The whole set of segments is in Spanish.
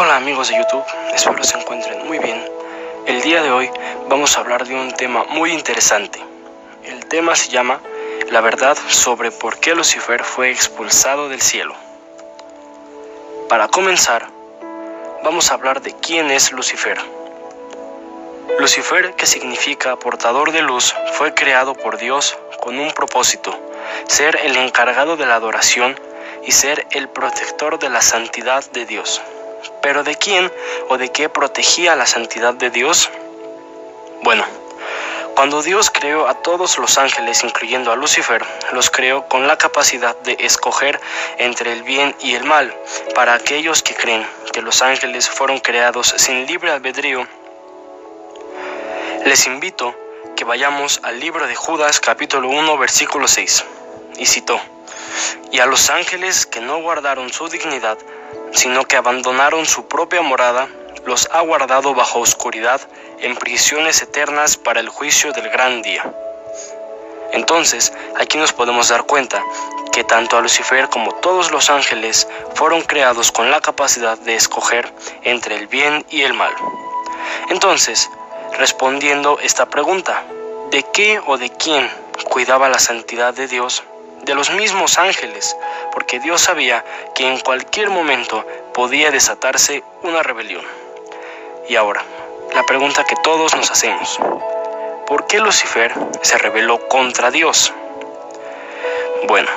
Hola amigos de YouTube, espero se encuentren muy bien. El día de hoy vamos a hablar de un tema muy interesante. El tema se llama La verdad sobre por qué Lucifer fue expulsado del cielo. Para comenzar, vamos a hablar de quién es Lucifer. Lucifer, que significa portador de luz, fue creado por Dios con un propósito: ser el encargado de la adoración y ser el protector de la santidad de Dios. ¿Pero de quién o de qué protegía la santidad de Dios? Bueno, cuando Dios creó a todos los ángeles, incluyendo a Lucifer, los creó con la capacidad de escoger entre el bien y el mal. Para aquellos que creen que los ángeles fueron creados sin libre albedrío, les invito que vayamos al libro de Judas, capítulo 1, versículo 6, y citó: «Y a los ángeles que no guardaron su dignidad, sino que abandonaron su propia morada, los ha guardado bajo oscuridad en prisiones eternas para el juicio del gran día». Entonces, aquí nos podemos dar cuenta que tanto a Lucifer como todos los ángeles fueron creados con la capacidad de escoger entre el bien y el mal. Entonces, respondiendo esta pregunta, ¿de qué o de quién cuidaba la santidad de Dios? De los mismos ángeles, porque Dios sabía que en cualquier momento podía desatarse una rebelión. Y ahora, la pregunta que todos nos hacemos: ¿por qué Lucifer se rebeló contra Dios? Bueno,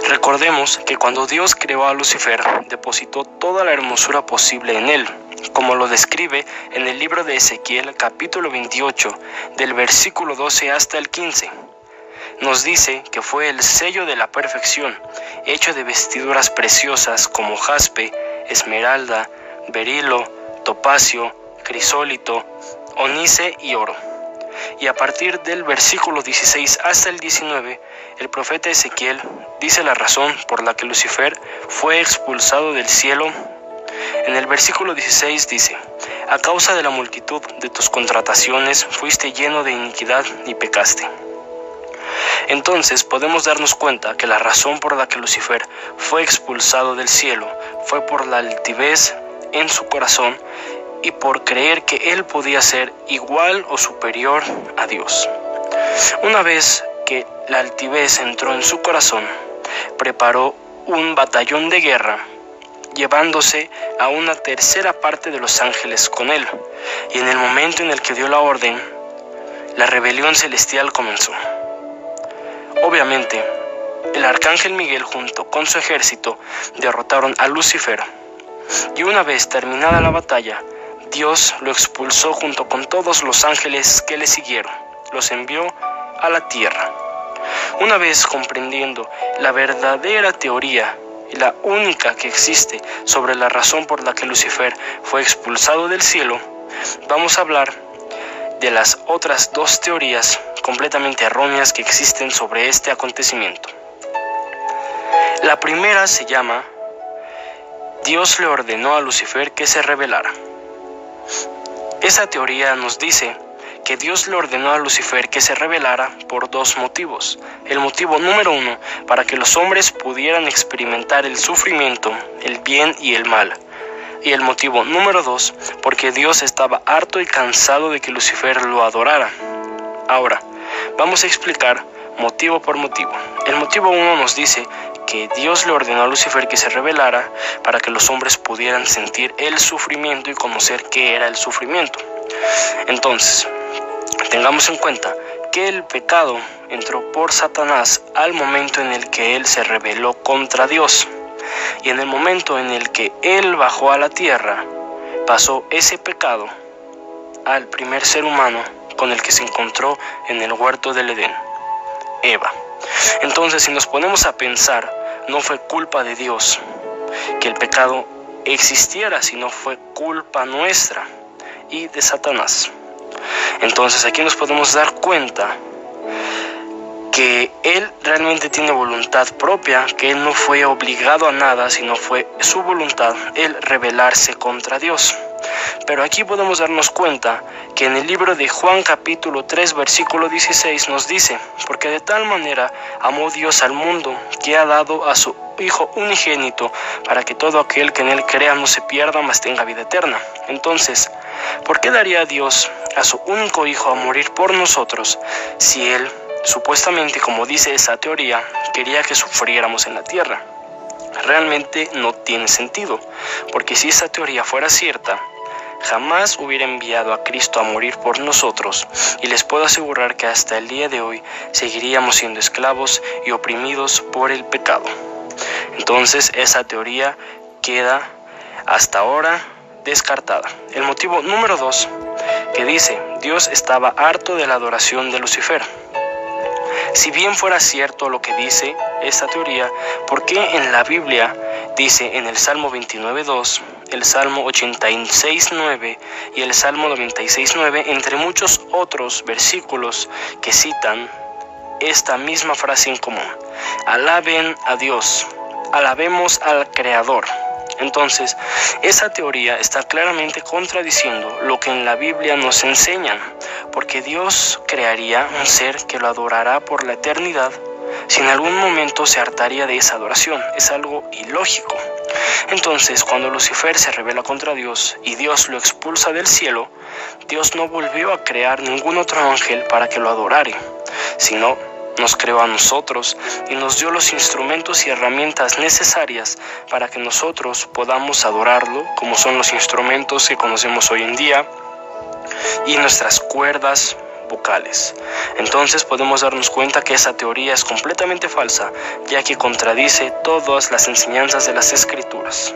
recordemos que cuando Dios creó a Lucifer, depositó toda la hermosura posible en él, como lo describe en el libro de Ezequiel, capítulo 28, del versículo 12 hasta el 15. Nos dice que fue el sello de la perfección, hecho de vestiduras preciosas como jaspe, esmeralda, berilo, topacio, crisólito, ónice y oro. Y a partir del versículo 16 hasta el 19, el profeta Ezequiel dice la razón por la que Lucifer fue expulsado del cielo. En el versículo 16 dice: «A causa de la multitud de tus contrataciones fuiste lleno de iniquidad y pecaste». Entonces podemos darnos cuenta que la razón por la que Lucifer fue expulsado del cielo fue por la altivez en su corazón y por creer que él podía ser igual o superior a Dios. Una vez que la altivez entró en su corazón, preparó un batallón de guerra, llevándose a una tercera parte de los ángeles con él, y en el momento en el que dio la orden, la rebelión celestial comenzó. Obviamente, el arcángel Miguel junto con su ejército derrotaron a Lucifer, y una vez terminada la batalla, Dios lo expulsó junto con todos los ángeles que le siguieron, los envió a la tierra. Una vez comprendiendo la verdadera teoría y la única que existe sobre la razón por la que Lucifer fue expulsado del cielo, vamos a hablar de las otras dos teorías completamente erróneas que existen sobre este acontecimiento. La primera se llama: Dios le ordenó a Lucifer que se rebelara. Esa teoría nos dice que Dios le ordenó a Lucifer que se rebelara por dos motivos. El motivo número uno, para que los hombres pudieran experimentar el sufrimiento, el bien y el mal. Y el motivo número dos, porque Dios estaba harto y cansado de que Lucifer lo adorara. Ahora, vamos a explicar motivo por motivo. El motivo uno nos dice que Dios le ordenó a Lucifer que se rebelara para que los hombres pudieran sentir el sufrimiento y conocer qué era el sufrimiento. Entonces, tengamos en cuenta que el pecado entró por Satanás al momento en el que él se rebeló contra Dios. Y en el momento en el que él bajó a la tierra, pasó ese pecado al primer ser humano con el que se encontró en el huerto del Edén, Eva. Entonces, si nos ponemos a pensar, no fue culpa de Dios que el pecado existiera, sino fue culpa nuestra y de Satanás. Entonces, aquí nos podemos dar cuenta que Él realmente tiene voluntad propia, que Él no fue obligado a nada, sino fue su voluntad el rebelarse contra Dios. Pero aquí podemos darnos cuenta que en el libro de Juan capítulo 3 versículo 16 nos dice: porque de tal manera amó Dios al mundo, que ha dado a su Hijo unigénito, para que todo aquel que en Él crea no se pierda, mas tenga vida eterna. Entonces, ¿por qué daría Dios a su único Hijo a morir por nosotros, si Él, supuestamente, como dice esa teoría, quería que sufriéramos en la tierra? Realmente no tiene sentido, porque si esa teoría fuera cierta, jamás hubiera enviado a Cristo a morir por nosotros, y les puedo asegurar que hasta el día de hoy seguiríamos siendo esclavos y oprimidos por el pecado. Entonces esa teoría queda hasta ahora descartada. El motivo número 2, que dice: Dios estaba harto de la adoración de Lucifer. Si bien fuera cierto lo que dice esta teoría, ¿por qué en la Biblia dice en el Salmo 29.2, el Salmo 86.9 y el Salmo 96.9, entre muchos otros versículos que citan esta misma frase en común: alaben a Dios, alabemos al Creador? Entonces, esa teoría está claramente contradiciendo lo que en la Biblia nos enseñan, porque Dios crearía un ser que lo adorará por la eternidad si en algún momento se hartaría de esa adoración. Es algo ilógico. Entonces, cuando Lucifer se rebela contra Dios y Dios lo expulsa del cielo, Dios no volvió a crear ningún otro ángel para que lo adorare, sino nos creó a nosotros y nos dio los instrumentos y herramientas necesarias para que nosotros podamos adorarlo, como son los instrumentos que conocemos hoy en día y nuestras cuerdas vocales. Entonces podemos darnos cuenta que esa teoría es completamente falsa, ya que contradice todas las enseñanzas de las Escrituras.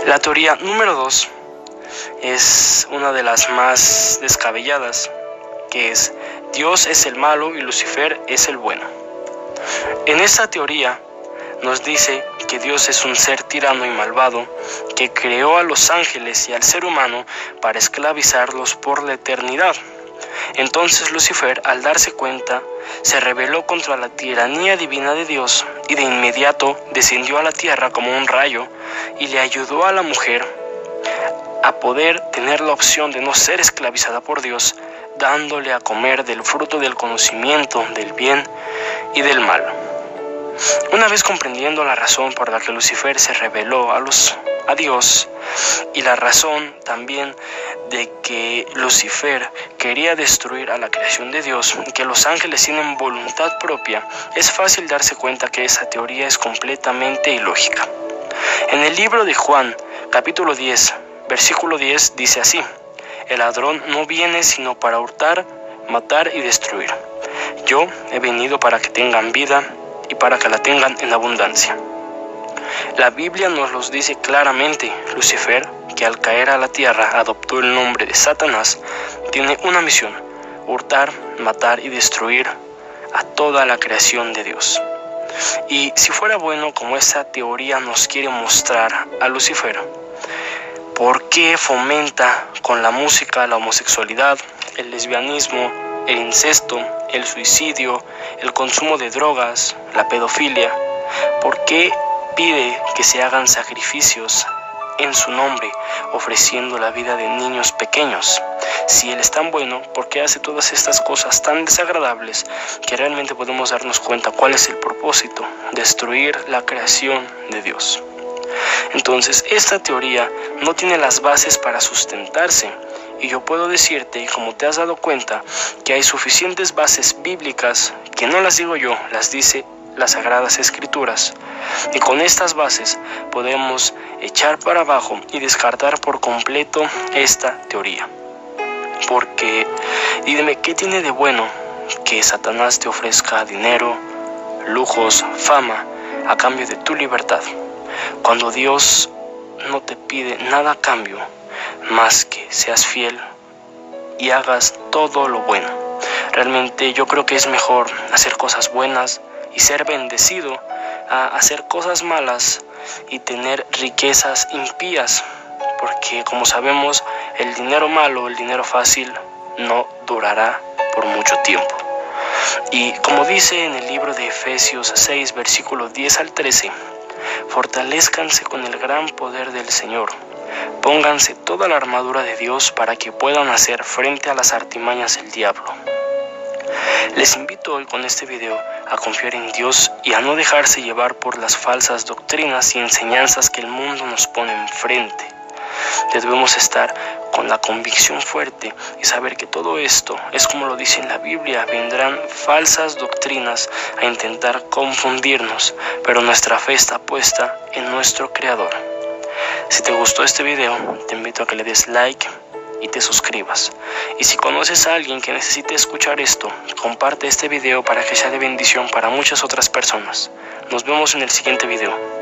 La teoría número 2 es una de las más descabelladas, que es: Dios es el malo y Lucifer es el bueno. En esta teoría nos dice que Dios es un ser tirano y malvado que creó a los ángeles y al ser humano para esclavizarlos por la eternidad. Entonces Lucifer, al darse cuenta, se rebeló contra la tiranía divina de Dios y de inmediato descendió a la tierra como un rayo y le ayudó a la mujer a poder tener la opción de no ser esclavizada por Dios, dándole a comer del fruto del conocimiento del bien y del mal. Una vez comprendiendo la razón por la que Lucifer se rebeló a Dios, y la razón también de que Lucifer quería destruir a la creación de Dios y que los ángeles tienen voluntad propia, es fácil darse cuenta que esa teoría es completamente ilógica. En el libro de Juan, capítulo 10, versículo 10, dice así: el ladrón no viene sino para hurtar, matar y destruir. Yo he venido para que tengan vida y para que la tengan en abundancia. La Biblia nos los dice claramente. Lucifer, que al caer a la tierra adoptó el nombre de Satanás, tiene una misión: hurtar, matar y destruir a toda la creación de Dios. Y si fuera bueno, como esa teoría nos quiere mostrar a Lucifer, ¿por qué fomenta con la música la homosexualidad, el lesbianismo, el incesto, el suicidio, el consumo de drogas, la pedofilia? ¿Por qué pide que se hagan sacrificios en su nombre, ofreciendo la vida de niños pequeños? Si Él es tan bueno, ¿por qué hace todas estas cosas tan desagradables que realmente podemos darnos cuenta cuál es el propósito? Destruir la creación de Dios. Entonces, esta teoría no tiene las bases para sustentarse, y yo puedo decirte, como te has dado cuenta, que hay suficientes bases bíblicas, que no las digo yo, las dice las Sagradas Escrituras, y con estas bases podemos echar para abajo y descartar por completo esta teoría. Porque, dime, ¿qué tiene de bueno que Satanás te ofrezca dinero, lujos, fama, a cambio de tu libertad, cuando Dios no te pide nada a cambio más que seas fiel y hagas todo lo bueno? Realmente yo creo que es mejor hacer cosas buenas y ser bendecido a hacer cosas malas y tener riquezas impías, porque como sabemos, el dinero malo, el dinero fácil, no durará por mucho tiempo. Y como dice en el libro de Efesios 6, versículos 10 al 13, fortalezcanse con el gran poder del Señor. Pónganse toda la armadura de Dios para que puedan hacer frente a las artimañas del diablo. Les invito hoy con este video a confiar en Dios y a no dejarse llevar por las falsas doctrinas y enseñanzas que el mundo nos pone enfrente. Debemos estar con la convicción fuerte y saber que todo esto es como lo dice en la Biblia. Vendrán falsas doctrinas a intentar confundirnos, pero nuestra fe está puesta en nuestro Creador. Si te gustó este video, te invito a que le des like y te suscribas. Y si conoces a alguien que necesite escuchar esto, comparte este video para que sea de bendición para muchas otras personas. Nos vemos en el siguiente video.